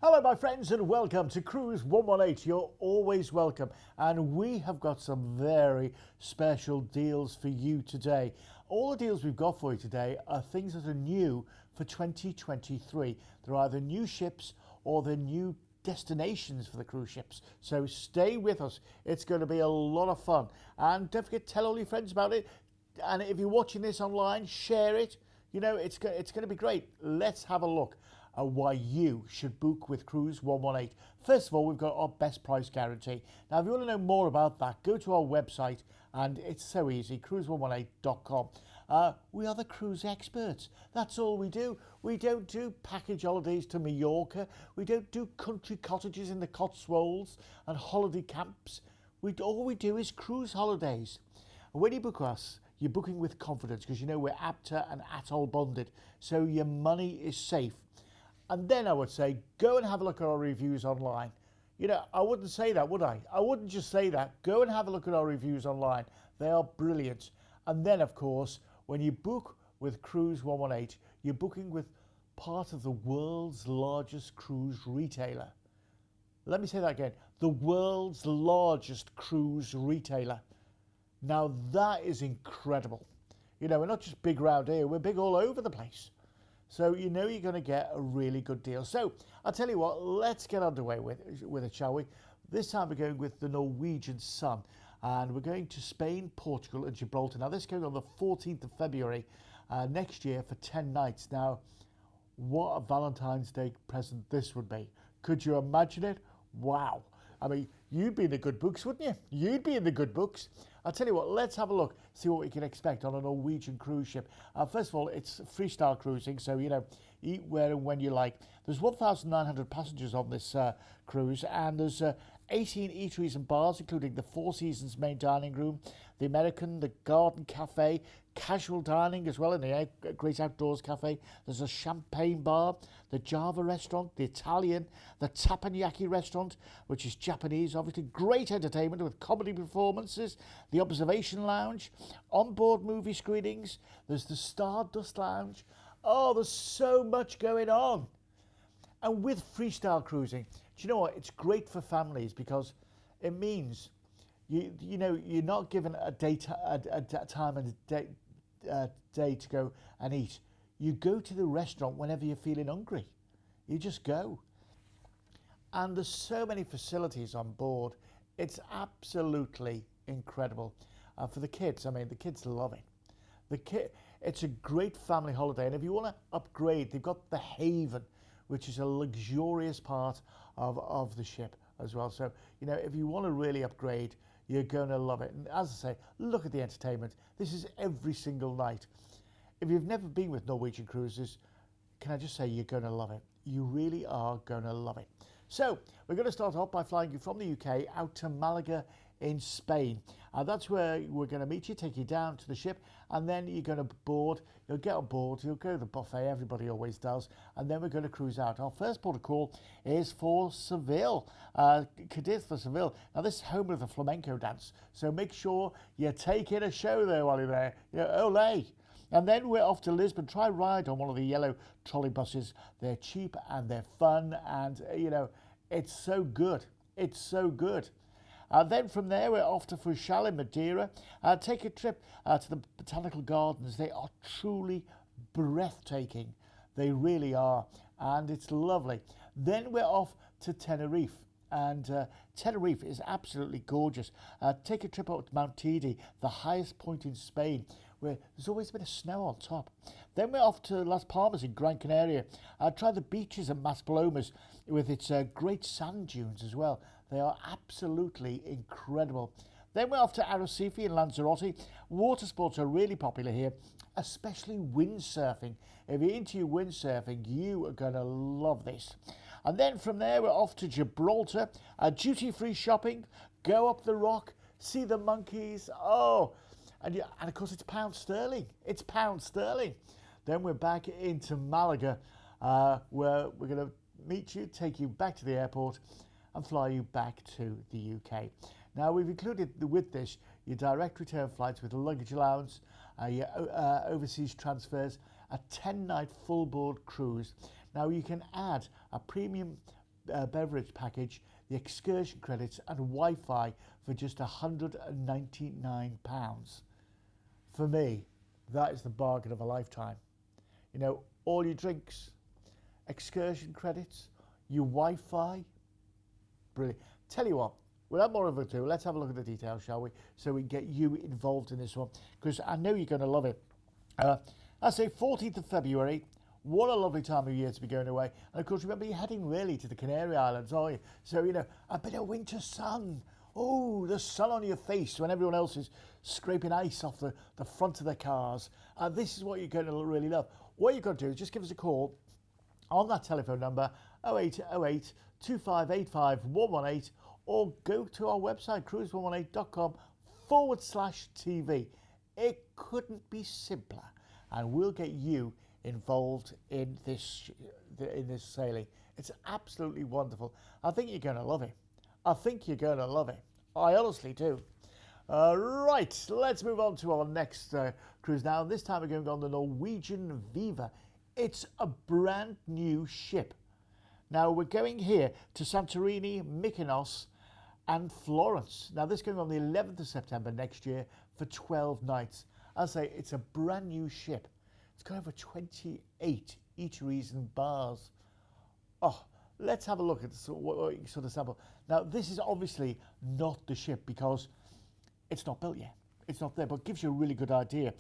Hello my friends and welcome to Cruise 118. You're always welcome, and we have got some very special deals for you today. All the deals we've got for you today are things that are new for 2023. They're either new ships or they're new destinations for the cruise ships. So stay with us. It's going to be a lot of fun, and don't forget to tell all your friends about it. And if you're watching this online, share it. You know, it's going to be great. Let's have a look at why you should book with Cruise 118. First of all, we've got our best price guarantee. Now, if you want to know more about that, go to our website, and it's so easy, cruise118.com. We are the cruise experts. That's all we do. We don't do package holidays to Mallorca. We don't do country cottages in the Cotswolds and holiday camps. All we do is cruise holidays. And when you book us, you're booking with confidence because you know we're APTA and ATOL bonded, so your money is safe. And then I would say, go and have a look at our reviews online. You know, I wouldn't say that, would I? I wouldn't just say that. Go and have a look at our reviews online. They are brilliant. And then, of course, when you book with Cruise 118, you're booking with part of the world's largest cruise retailer. Let me say that again. The world's largest cruise retailer. Now, that is incredible. You know, we're not just big round here. We're big all over the place. So you know you're going to get a really good deal. So I'll tell you what, let's get underway with it, shall we? This time we're going with the Norwegian Sun, and we're going to Spain, Portugal and Gibraltar. Now this is going on the 14th of February next year for 10 nights. Now, what a Valentine's Day present this would be. Could you imagine it? Wow. I mean, you'd be in the good books, wouldn't you? You'd be in the good books. I'll tell you what, let's have a look, see what we can expect on a Norwegian cruise ship. First of all, it's freestyle cruising, so, you know, eat where and when you like. There's 1,900 passengers on this cruise, and there's 18 eateries and bars, including the Four Seasons main dining room, the American, the Garden Cafe, casual dining as well in the Great Outdoors Cafe. There's a champagne bar, the Java restaurant, the Italian, the Teppanyaki restaurant, which is Japanese, obviously. Great entertainment with comedy performances, the observation lounge, onboard movie screenings. There's the Stardust Lounge. Oh, there's so much going on. And with freestyle cruising, do you know what? It's great for families because it means you know you're not given a time and a day to go and eat. You go to the restaurant whenever you're feeling hungry. You just go. And there's so many facilities on board. It's absolutely incredible. For the kids, I mean, the kids love it. It's a great family holiday. And if you want to upgrade, they've got the Haven, which is a luxurious part of the ship as well. So, you know, if you want to really upgrade, you're going to love it. And as I say, look at the entertainment. This is every single night. If you've never been with Norwegian Cruises, can I just say you're going to love it. You really are going to love it. So we're going to start off by flying you from the UK out to Malaga in Spain. That's where we're going to meet you, take you down to the ship, and then you're going to board. You'll get on board, you'll go to the buffet, everybody always does, and then we're going to cruise out. Our first port of call is for Seville, Cadiz for Seville. Now this is home of the flamenco dance, so make sure you take in a show there while you're there. You know, ole. And then we're off to Lisbon. Try ride on one of the yellow trolley buses. They're cheap and they're fun, and you know, it's so good. It's so good. Then from there, we're off to Funchal in Madeira. Take a trip to the botanical gardens. They are truly breathtaking. They really are. And it's lovely. Then we're off to Tenerife. And Tenerife is absolutely gorgeous. Take a trip up to Mount Teide, the highest point in Spain, where there's always a bit of snow on top. Then we're off to Las Palmas in Gran Canaria. Try the beaches at Maspalomas with its great sand dunes as well. They are absolutely incredible. Then we're off to Arrecife in Lanzarote. Water sports are really popular here, especially windsurfing. If you're into your windsurfing, you are going to love this. And then from there, we're off to Gibraltar. Duty-free shopping, go up the rock, see the monkeys. Oh, and of course, it's pound sterling. It's pound sterling. Then we're back into Malaga, where we're going to meet you, take you back to the airport, and fly you back to the UK. Now, we've included with this your direct return flights with a luggage allowance, your overseas transfers, a 10-night full board cruise. Now, you can add a premium beverage package, the excursion credits and Wi-Fi for just £199. For me, that is the bargain of a lifetime. You know, all your drinks, excursion credits, your Wi-Fi, brilliant. Tell you what, without more of ado, let's have a look at the details, shall we? So we can get you involved in this one, because I know you're going to love it. I say 14th of February. What a lovely time of year to be going away. And of course, remember, you're heading really to the Canary Islands, aren't you? So, you know, a bit of winter sun. Oh, the sun on your face when everyone else is scraping ice off the front of their cars. And this is what you're going to really love. What you've got to do is just give us a call on that telephone number, 0808 2585 118, or go to our website, cruise118.com/TV. It couldn't be simpler. And we'll get you involved in this sailing. It's absolutely wonderful. I think you're going to love it. I think you're going to love it. I honestly do. Right, let's move on to our next cruise now. This time we're going on the Norwegian Viva. It's a brand new ship. Now we're going here to Santorini, Mykonos and Florence. Now this is going on the 11th of September next year for 12 nights. I say it's a brand new ship. It's got over 28 eateries and bars. Oh, let's have a look at what you can sort of sample. Now, this is obviously not the ship because it's not built yet. It's not there, but it gives you a really good idea.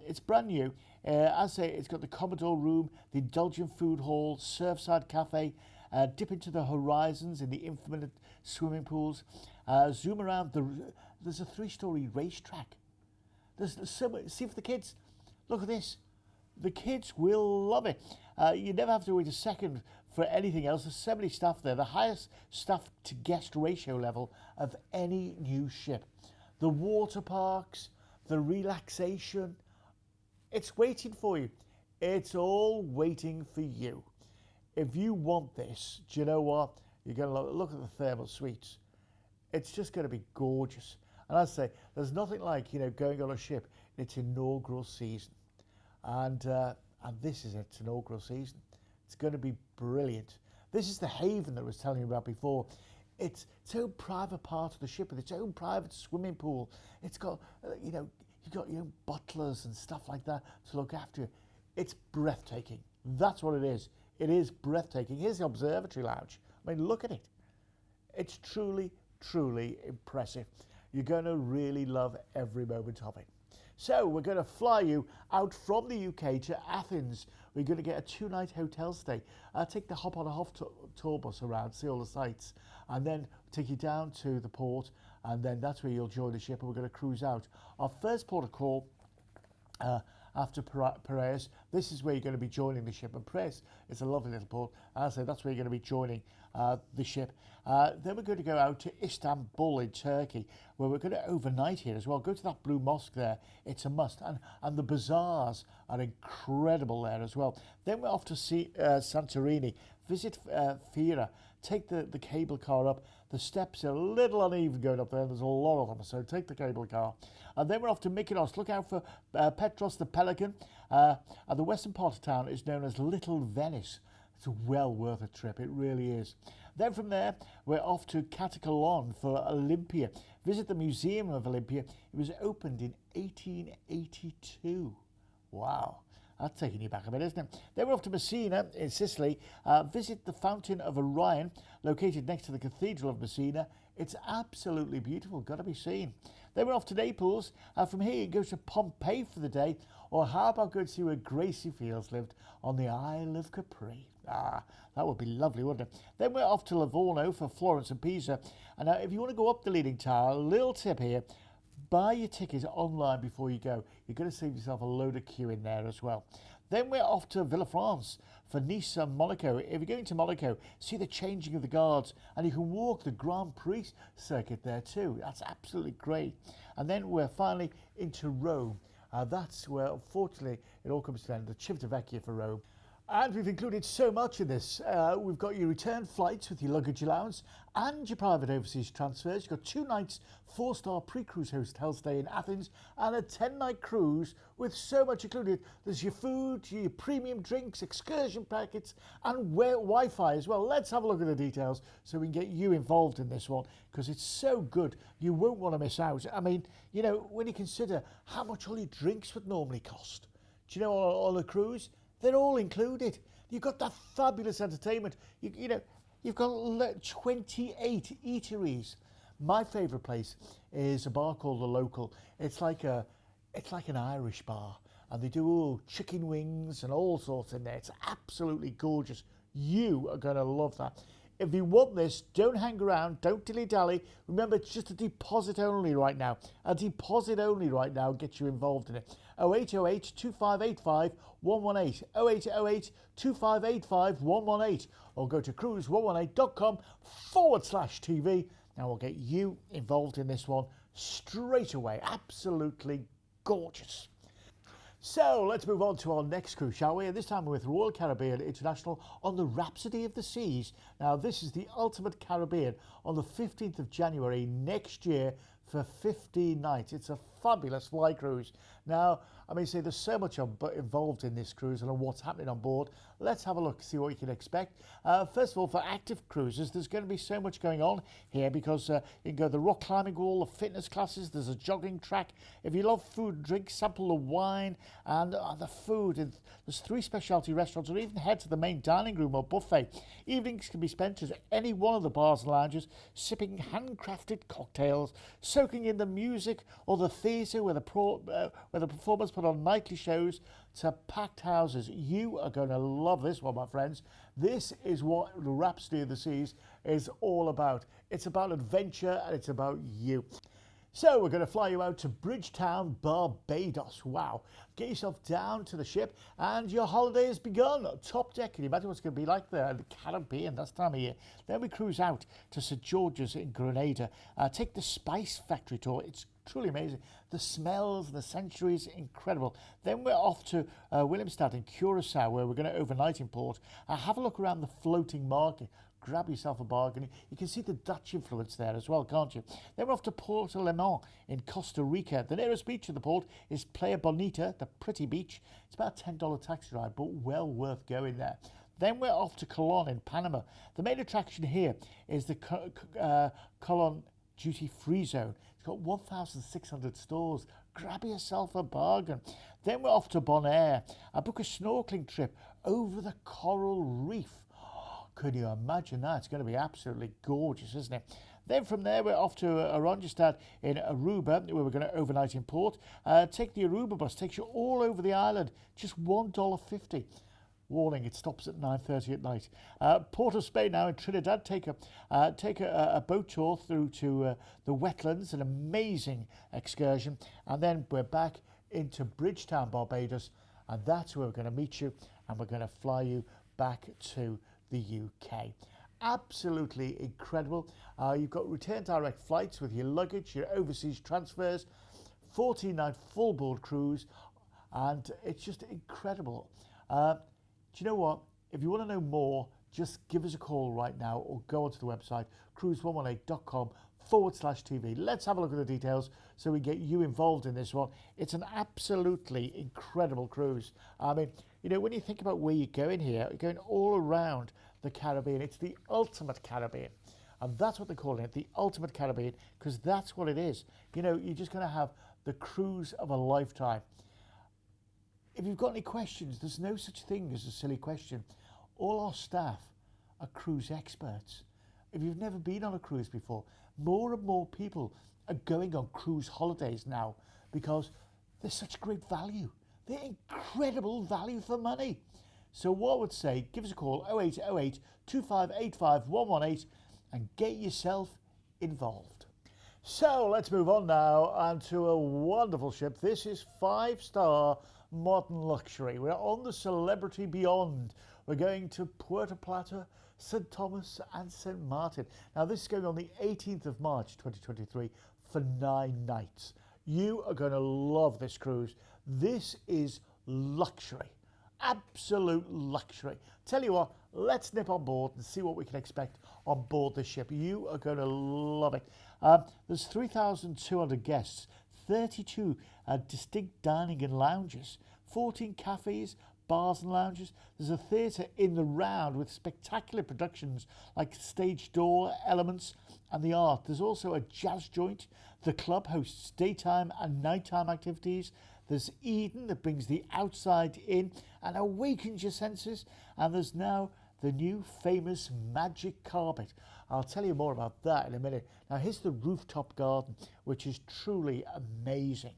It's brand new. I say it's got the Commodore room, the indulgent food hall, surfside cafe, dip into the horizons in the infinite swimming pools, zoom around. There's a 3-story racetrack. There's so much. See for the kids. Look at this. The kids will love it. You never have to wait a second for anything else. There's so many staff there. The highest staff to guest ratio level of any new ship. The water parks, the relaxation. It's waiting for you. It's all waiting for you. If you want this, do you know what? You're going to look at the thermal suites. It's just going to be gorgeous. And I say, there's nothing like, you know, going on a ship in its inaugural season. And this is its inaugural season. It's going to be brilliant. This is the haven that I was telling you about before. It's its own private part of the ship with its own private swimming pool. It's got, you know, you've got your own butlers and stuff like that to look after you. It's breathtaking. That's what it is. It is breathtaking. Here's the observatory lounge. I mean, look at it. It's truly, truly impressive. You're going to really love every moment of it. So we're going to fly you out from the UK to Athens. We're going to get a 2-night hotel stay. Take the hop on a hop tour bus around, see all the sights, and then take you down to the port, and then that's where you'll join the ship, and we're going to cruise out. Our first port of call after Piraeus, this is where you're going to be joining the ship, and Piraeus is a lovely little port. As I say, that's where you're going to be joining the ship. Then we're going to go out to Istanbul in Turkey, where we're going to overnight here as well. Go to that blue mosque there. It's a must. And the bazaars are incredible there as well. Then we're off to see Santorini, visit Fira, take the cable car up. The steps are a little uneven going up there. There's a lot of them, so take the cable car. And then we're off to Mykonos. Look out for Petros the Pelican. And the western part of town is known as Little Venice. It's well worth a trip, it really is. Then from there, we're off to Katakolon for Olympia. Visit the Museum of Olympia. It was opened in 1882. Wow, that's taking you back a bit, isn't it? Then we're off to Messina in Sicily. Visit the Fountain of Orion, located next to the Cathedral of Messina. It's absolutely beautiful, got to be seen. Then we're off to Naples. From here, you go to Pompeii for the day. Or how about going to see where Gracie Fields lived on the Isle of Capri? Ah, that would be lovely, wouldn't it? Then we're off to Livorno for Florence and Pisa. And now, if you want to go up the Leaning Tower, a little tip here, buy your tickets online before you go. You're going to save yourself a load of queue in there as well. Then we're off to Villefranche for Nice and Monaco. If you're going to Monaco, see the changing of the guards, and you can walk the Grand Prix circuit there too. That's absolutely great. And then we're finally into Rome. That's where, unfortunately, it all comes to an end, the Civitavecchia for Rome. And we've included so much in this. We've got your return flights with your luggage allowance and your private overseas transfers. You've got 2 nights, 4-star pre-cruise hotel stay in Athens and a 10-night cruise with so much included. There's your food, your premium drinks, excursion packets and Wi-Fi as well. Let's have a look at the details so we can get you involved in this one because it's so good. You won't want to miss out. I mean, you know, when you consider how much all your drinks would normally cost. Do you know on a cruise? They're all included. You've got that fabulous entertainment. You know, you've got 28 eateries. My favourite place is a bar called The Local. It's like an Irish bar, and they do chicken wings and all sorts in there. It's absolutely gorgeous. You are going to love that. If you want this, don't hang around, don't dilly-dally. Remember, it's just a deposit only right now. A deposit only right now gets you involved in it. 0808 2585 118. 0808 2585 118. Or go to cruise118.com/TV. Now we'll get you involved in this one straight away. Absolutely gorgeous. So let's move on to our next cruise, shall we? And this time we're with Royal Caribbean International on the Rhapsody of the Seas. Now this is the ultimate Caribbean on the 15th of January next year for 15 nights. It's a fabulous fly cruise. Now, I mean, there's so much involved in this cruise and what's happening on board. Let's have a look, see what you can expect. First of all, for active cruisers, there's going to be so much going on here because you can go to the rock climbing wall, the fitness classes, there's a jogging track. If you love food and drink, sample the wine and the food. And there's 3 specialty restaurants, or even head to the main dining room or buffet. Evenings can be spent at any one of the bars and lounges, sipping handcrafted cocktails, soaking in the music, or the theatre where the performers put on nightly shows to packed houses. You are going to love this one, my friends. This is what the Rhapsody of the Seas is all about. It's about adventure and it's about you. So we're going to fly you out to Bridgetown, Barbados. Wow. Get yourself down to the ship and your holiday has begun. Top deck. Can you imagine what it's going to be like there in the Caribbean this time of year? Then we cruise out to St. George's in Grenada. Take the Spice Factory tour. It's truly amazing. The smells, the sanctuaries, incredible. Then we're off to Willemstad in Curacao, where we're going to overnight in port. Have a look around the floating market. Grab yourself a bargain. You can see the Dutch influence there as well, can't you? Then we're off to Puerto Limón in Costa Rica. The nearest beach to the port is Playa Bonita, the pretty beach. It's about a $10 taxi ride, but well worth going there. Then we're off to Colón in Panama. The main attraction here is the Colón duty-free zone. It's got 1,600 stores. Grab yourself a bargain. Then we're off to Bonaire. Book a snorkeling trip over the coral reef. Could you imagine that? It's going to be absolutely gorgeous, isn't it? Then from there, we're off to Oranjestad in Aruba, where we're going to overnight in port. Take the Aruba bus, takes you all over the island, just $1.50. Warning, it stops at 9:30 at night. Port of Spain now in Trinidad, take a boat tour through to the wetlands, an amazing excursion. And then we're back into Bridgetown, Barbados, and that's where we're going to meet you, and we're going to fly you back to the UK. Absolutely incredible. You've got return direct flights with your luggage, your overseas transfers, 14-night full board cruise, and it's just incredible. Do you know what? If you want to know more, just give us a call right now or go onto the website cruise118.com/TV. Let's have a look at the details so we get you involved in this one. It's an absolutely incredible cruise. I mean, you know, when you think about where you're going here, you're going all around the Caribbean. It's the ultimate Caribbean. And that's what they're calling it, the ultimate Caribbean, because that's what it is. You know, you're just going to have the cruise of a lifetime. If you've got any questions, there's no such thing as a silly question. All our staff are cruise experts. If you've never been on a cruise before, more and more people are going on cruise holidays now because they're such great value. They're incredible value for money. So what I would say, give us a call, 0808 2585 118 and get yourself involved. So let's move on now onto a wonderful ship. This is 5-star modern luxury. We're on the Celebrity Beyond. We're going to Puerto Plata, St. Thomas and St. Martin. Now this is going on the 18th of March 2023 for 9 nights. You are going to love this cruise. This is luxury. absolute luxury. Tell you what, let's nip on board and see what we can expect on board the ship. You are going to love it. There's 3,200 guests, 32 distinct dining and lounges, 14 cafes, bars and lounges. There's a theatre in the round with spectacular productions like stage door elements and the art. There's also a jazz joint. The club hosts daytime and nighttime activities. There's Eden that brings the outside in and awakens your senses. And there's now the new famous magic carpet. I'll tell you more about that in a minute. Now here's the rooftop garden, which is truly amazing.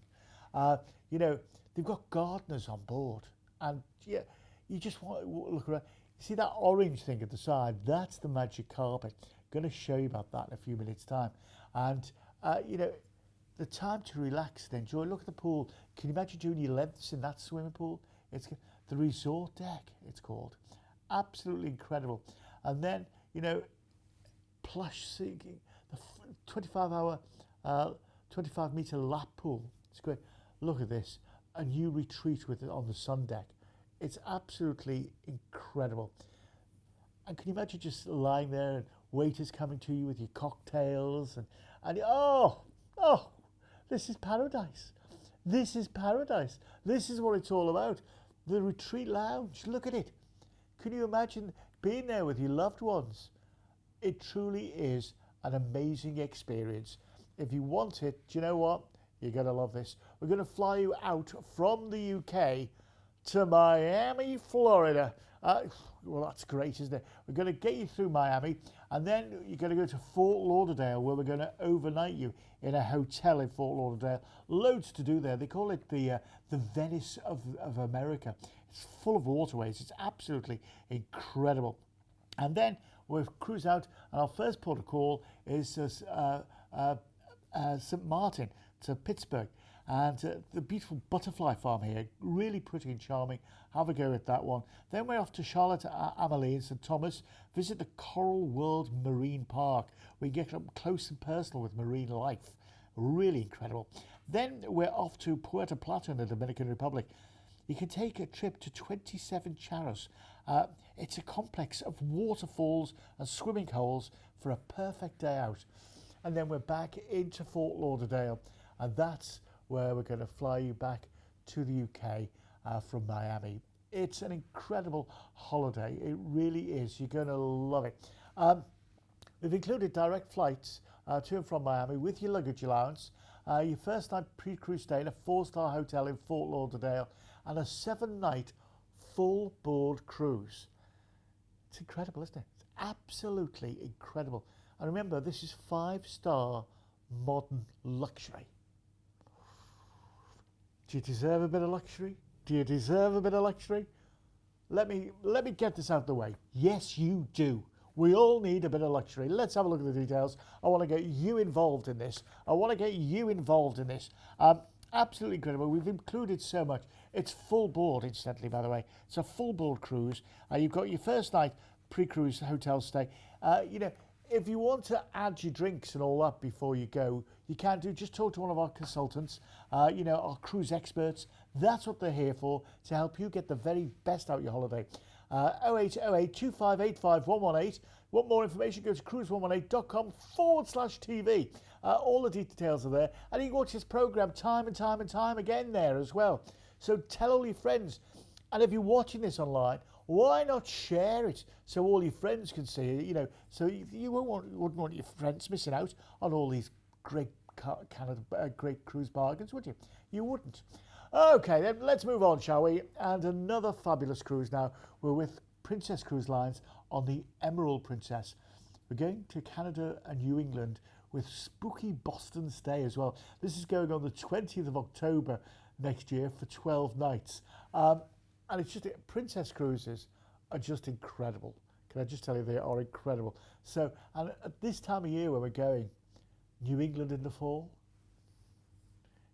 You know, they've got gardeners on board, and yeah, you just want to look around. You see that orange thing at the side? That's the magic carpet. Going to show you about that in a few minutes' time. And you know, the time to relax and enjoy. Look at the pool. Can you imagine doing your lengths in that swimming pool? It's the resort deck, it's called. Absolutely incredible. And then, you know, plush sinking, the 25-meter lap pool. It's great. Look at this. A new retreat with it on the sun deck. It's absolutely incredible. And can you imagine just lying there and waiters coming to you with your cocktails and oh, this is paradise. This is paradise. This is what it's all about. The retreat lounge. Look at it. Can you imagine being there with your loved ones? It truly is an amazing experience. If you want it, do you know what? You're going to love this. We're going to fly you out from the UK to Miami, Florida. Well, that's great, isn't it? We're going to get you through Miami, and then you're going to go to Fort Lauderdale, where we're going to overnight you in a hotel in Fort Lauderdale. Loads to do there. They call it the Venice of America. It's full of waterways. It's absolutely incredible. And then we'll cruise out, and our first port of call is St. Martin to Pittsburgh. And the beautiful butterfly farm here, really pretty and charming. Have a go at that one. Then we're off to Charlotte Amalie and St. Thomas, visit the Coral World Marine Park. We get up close and personal with marine life. Really incredible. Then we're off to Puerto Plata in the Dominican Republic. You can take a trip to 27 Charros. It's a complex of waterfalls and swimming holes for a perfect day out. And then we're back into Fort Lauderdale, and that's where we're going to fly you back to the UK from Miami. It's an incredible holiday. It really is. You're going to love it. We've included direct flights to and from Miami with your luggage allowance, your first night pre-cruise stay in a 4-star hotel in Fort Lauderdale, and a 7-night full board cruise. It's incredible, isn't it? It's absolutely incredible. And remember, this is 5-star modern luxury. Do you deserve a bit of luxury? Do you deserve a bit of luxury? Let me get this out of the way. Yes, you do. We all need a bit of luxury. Let's have a look at the details. I want to get you involved in this. Absolutely incredible. We've included so much. It's full board, incidentally, by the way. It's a full board cruise. You've got your first night pre-cruise hotel stay. You know, if you want to add your drinks and all that before you go, you can do. Just talk to one of our consultants, you know, our cruise experts. That's what they're here for, to help you get the very best out of your holiday. 0808 2585 118. Want more information? Go to cruise118.com/TV. All the details are there. And you can watch this program time and time again there as well. So tell all your friends. And if you're watching this online, why not share it so all your friends can see it? You know, so you wouldn't want your friends missing out on all these great great cruise bargains, would you? You wouldn't. Okay, then let's move on, shall we? And another fabulous cruise now. We're with Princess Cruise Lines on the Emerald Princess. We're going to Canada and New England with spooky Boston stay as well. This is going on the 20th of October next year for 12 nights. And it's just, Princess Cruises are just incredible. Can I just tell you, they are incredible. So, and at this time of year when we're going, New England in the fall.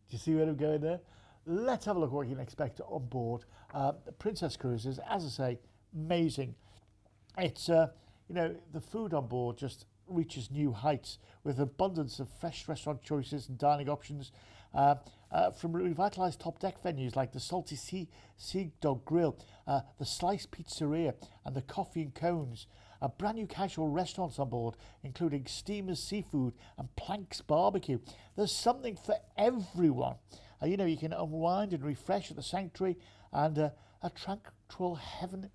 Do you see where I'm going there? Let's have a look at what you can expect on board. Princess Cruises, as I say, amazing. It's, you know, the food on board just reaches new heights with abundance of fresh restaurant choices and dining options. from revitalised top deck venues like the Salty Sea Dog Grill, the Slice Pizzeria, and the Coffee and Cones. Brand new casual restaurants on board, including Steamer's Seafood and Plank's Barbecue. There's something for everyone. You know, you can unwind and refresh at the sanctuary, and a tranquil haven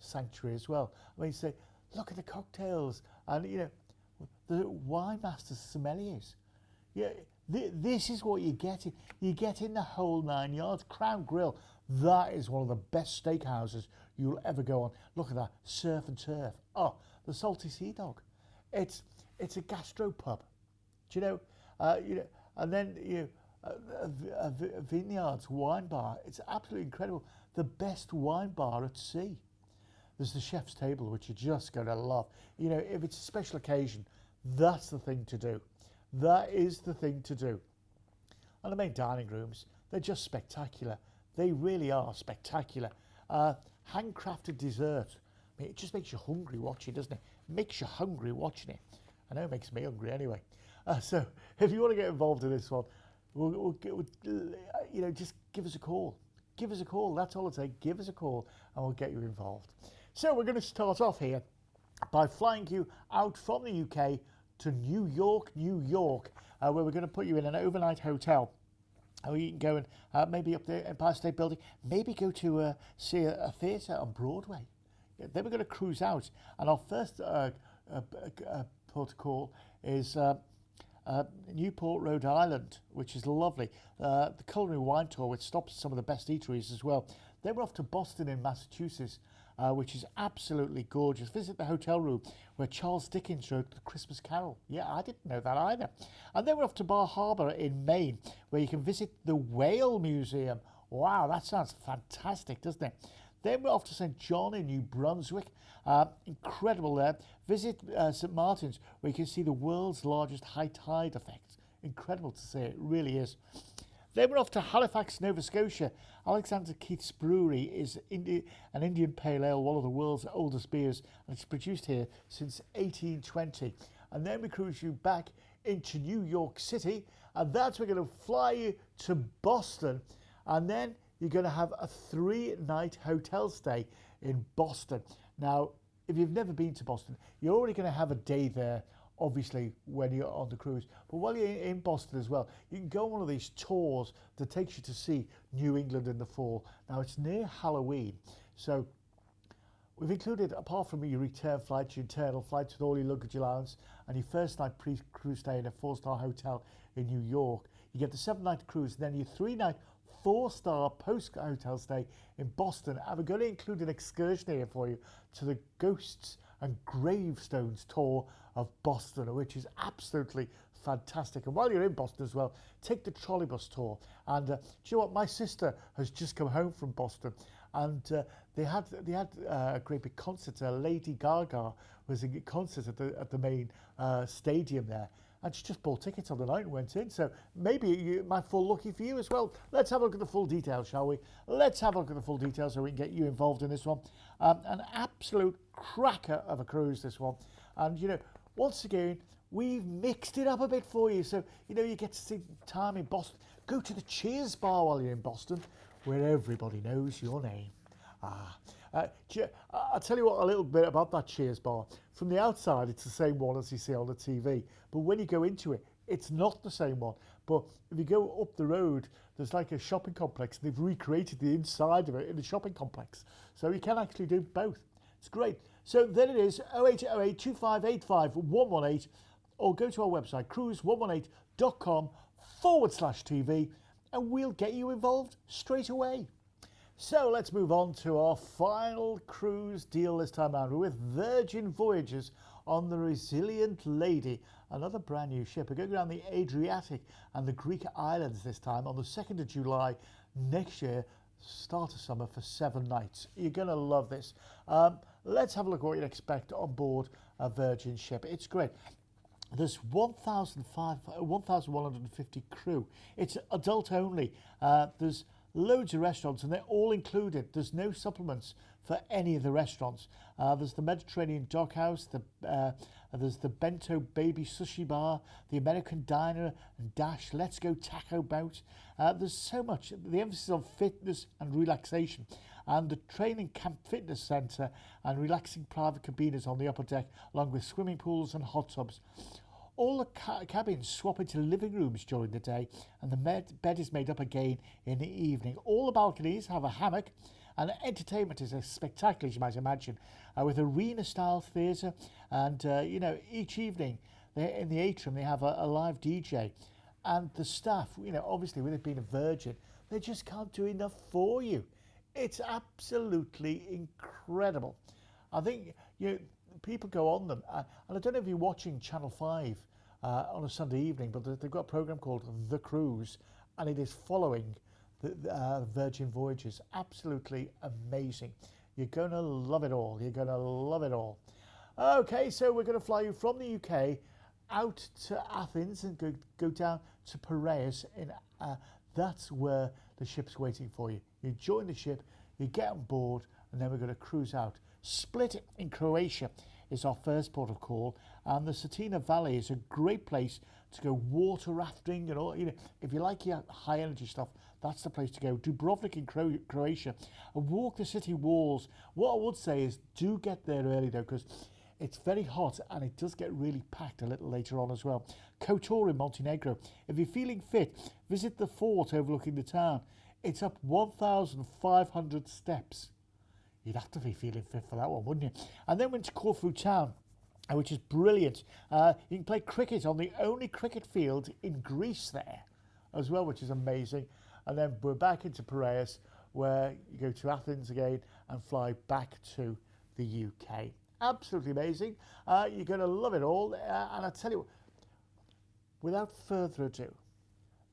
sanctuary as well. I mean, say, look at the cocktails, and you know, the wine masters, sommeliers. Yeah, this is what you get. You get in the whole 9 yards. Crown Grill, that is one of the best steakhouses you'll ever go on. Look at that, surf and turf. Oh, the Salty Sea Dog. It's a gastropub. Do you know? And then Vineyards wine bar. It's absolutely incredible. The best wine bar at sea. There's the chef's table, which you're just going to love. You know, if it's a special occasion, that's the thing to do. That is the thing to do. And the main dining rooms, they're just spectacular. They really are spectacular. Handcrafted dessert. I mean, it just makes you hungry watching, doesn't it? Makes you hungry watching it. I know it makes me hungry anyway. So if you want to get involved in this one, just give us a call. Give us a call. That's all I'd say. Give us a call and we'll get you involved. So we're going to start off here by flying you out from the UK to New York, where we're going to put you in an overnight hotel. You can go and maybe up the Empire State Building, maybe go to see a theatre on Broadway. Then we're going to cruise out, and our first port of call is Newport, Rhode Island, which is lovely. The culinary wine tour, which stops at some of the best eateries as well. Then we're off to Boston in Massachusetts, which is absolutely gorgeous. Visit the hotel room where Charles Dickens wrote The Christmas Carol. Yeah, I didn't know that either. And then we're off to Bar Harbor in Maine, where you can visit the Whale Museum. Wow, that sounds fantastic, doesn't it? Then we're off to St. John in New Brunswick. Incredible there. Visit St. Martin's, where you can see the world's largest high tide effect. Incredible to see, it really is. Then we're off to Halifax, Nova Scotia. Alexander Keith's Brewery is an Indian Pale Ale, one of the world's oldest beers, and it's produced here since 1820. And then we cruise you back into New York City, and that's we're going to fly you to Boston, and then you're going to have a 3-night hotel stay in Boston. Now, if you've never been to Boston, you're already going to have a day there, obviously, when you're on the cruise. But while you're in Boston as well, you can go on one of these tours that takes you to see New England in the fall. Now, it's near Halloween, so we've included, apart from your return flights, your internal flights with all your luggage allowance, and your first night pre-cruise stay in a 4-star hotel in New York, you get the 7-night cruise, and then your 3-night 4-star post-hotel stay in Boston. And we're going to include an excursion here for you to the Ghosts and Gravestones tour of Boston, which is absolutely fantastic. And while you're in Boston as well, take the trolleybus tour. And do you know what? My sister has just come home from Boston, and they had a great big concert. Lady Gaga was in a concert at the main stadium there. And she just bought tickets on the night and went in. So maybe it might fall lucky for you as well. Let's have a look at the full details, shall we? Let's have a look at the full details so we can get you involved in this one. An absolute cracker of a cruise, this one. And, you know, once again, we've mixed it up a bit for you. So, you know, you get to see time in Boston. Go to the Cheers bar while you're in Boston, where everybody knows your name. I'll tell you what a little bit about that Cheers bar. From the outside, it's the same one as you see on the TV. But when you go into it, it's not the same one. But if you go up the road, there's like a shopping complex. They've recreated the inside of it in the shopping complex. So you can actually do both. It's great. So then it is 0808 2585 118, or go to our website, cruise118.com/TV, and we'll get you involved straight away. So let's move on to our final cruise deal this time around. We're with Virgin Voyages on the Resilient Lady, another brand new ship. We're going around the Adriatic and the Greek islands this time on the 2nd of July next year, start of summer, for 7 nights. You're going to love this. Let's have a look at what you'd expect on board a Virgin ship. It's great. There's 1,150 crew. It's adult only. There's loads of restaurants, and they're all included. There's no supplements for any of the restaurants. There's the Mediterranean Doghouse, there's the Bento Baby Sushi Bar, the American Diner and Dash, Let's Go Taco Bout. There's so much. The emphasis on fitness and relaxation, and the training camp fitness centre and relaxing private cabines on the upper deck, along with swimming pools and hot tubs. All the cabins swap into living rooms during the day, and the bed is made up again in the evening. All the balconies have a hammock, and the entertainment is as spectacular as you might imagine, with arena-style theatre, and each evening in the atrium they have a live DJ, and the staff, obviously with it being a Virgin, they just can't do enough for you. It's absolutely incredible. I think people go on them, and I don't know if you're watching Channel 5 on a Sunday evening, but they've got a programme called The Cruise, and it is following the Virgin Voyages. Absolutely amazing. You're going to love it all. You're going to love it all. Okay, so we're going to fly you from the UK out to Athens and go down to Piraeus. That's where the ship's waiting for you. You join the ship, you get on board, and then we're going to cruise out. Split in Croatia is our first port of call, and the Cetina Valley is a great place to go water rafting and all. If you like your high energy stuff, that's the place to go. Dubrovnik in Croatia, and walk the city walls. What I would say is do get there early though, because it's very hot and it does get really packed a little later on as well. Kotor in Montenegro. If you're feeling fit, visit the fort overlooking the town. It's up 1,500 steps. You'd have to be feeling fit for that one, wouldn't you? And then went to Corfu town, which is brilliant. You can play cricket on the only cricket field in Greece there as well, which is amazing. And then we're back into Piraeus, where you go to Athens again and fly back to the UK. Absolutely amazing. You're going to love it all. And I tell you what, without further ado,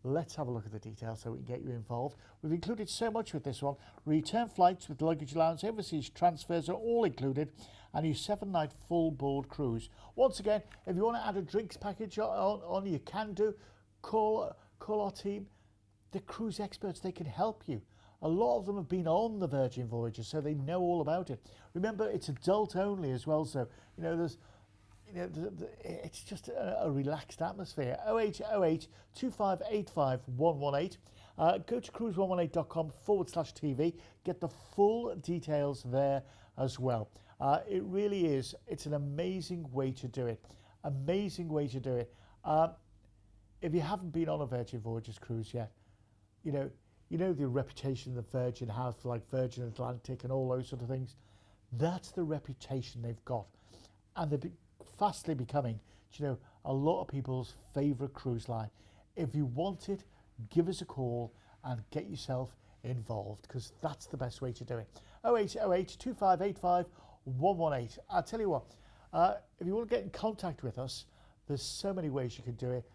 let's have a look at the details so we can get you involved. We've included so much with this one. Return flights with luggage allowance, overseas transfers are all included, and your 7-night full board cruise. Once again, if you want to add a drinks package on, you can do. Call our team. The cruise experts, they can help you. A lot of them have been on the Virgin Voyages, so they know all about it. Remember, it's adult only as well, so it's just a relaxed atmosphere. 0808 2585 118. Go to cruise118.com/TV. Get the full details there as well. It really is. It's an amazing way to do it. Amazing way to do it. If you haven't been on a Virgin Voyages cruise yet, you know the reputation that Virgin has for like Virgin Atlantic and all those sort of things. That's the reputation they've got, and they're fastly becoming, a lot of people's favourite cruise line. If you want it, give us a call and get yourself involved, because that's the best way to do it. 0808 2585 118. I'll tell you what, if you want to get in contact with us, there's so many ways you can do it.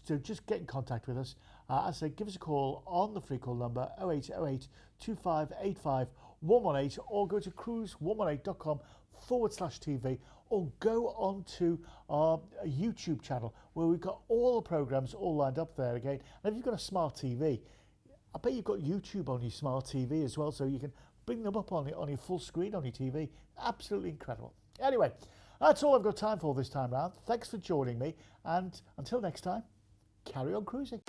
So just get in contact with us. As I say, give us a call on the free call number 0808 2585 118, or go to cruise118.com/TV, or go on to our YouTube channel, where we've got all the programmes all lined up there again. And if you've got a smart TV, I bet you've got YouTube on your smart TV as well, so you can bring them up on your full screen on your TV. Absolutely incredible. Anyway, that's all I've got time for this time round. Thanks for joining me, and until next time, carry on cruising.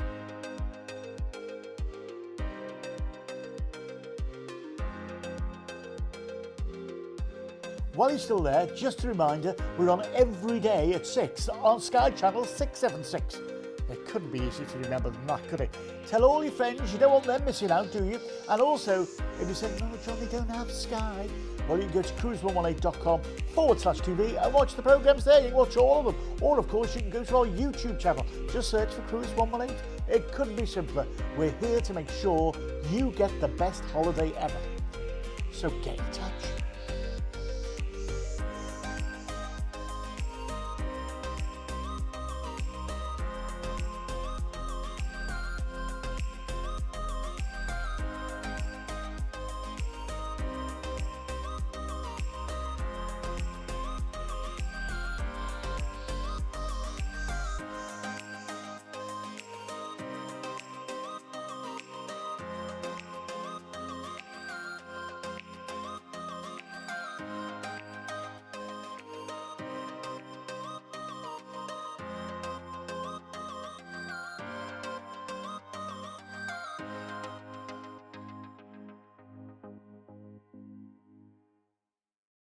While you're still there, just a reminder, we're on every day at 6 on Sky Channel 676. It couldn't be easier to remember than that, could it? Tell all your friends, you don't want them missing out, do you? And also, if you say, no, John, they don't have Sky, well, you can go to cruise118.com/TV and watch the programmes there. You can watch all of them. Or, of course, you can go to our YouTube channel. Just search for Cruise 118. It couldn't be simpler. We're here to make sure you get the best holiday ever. So get in touch.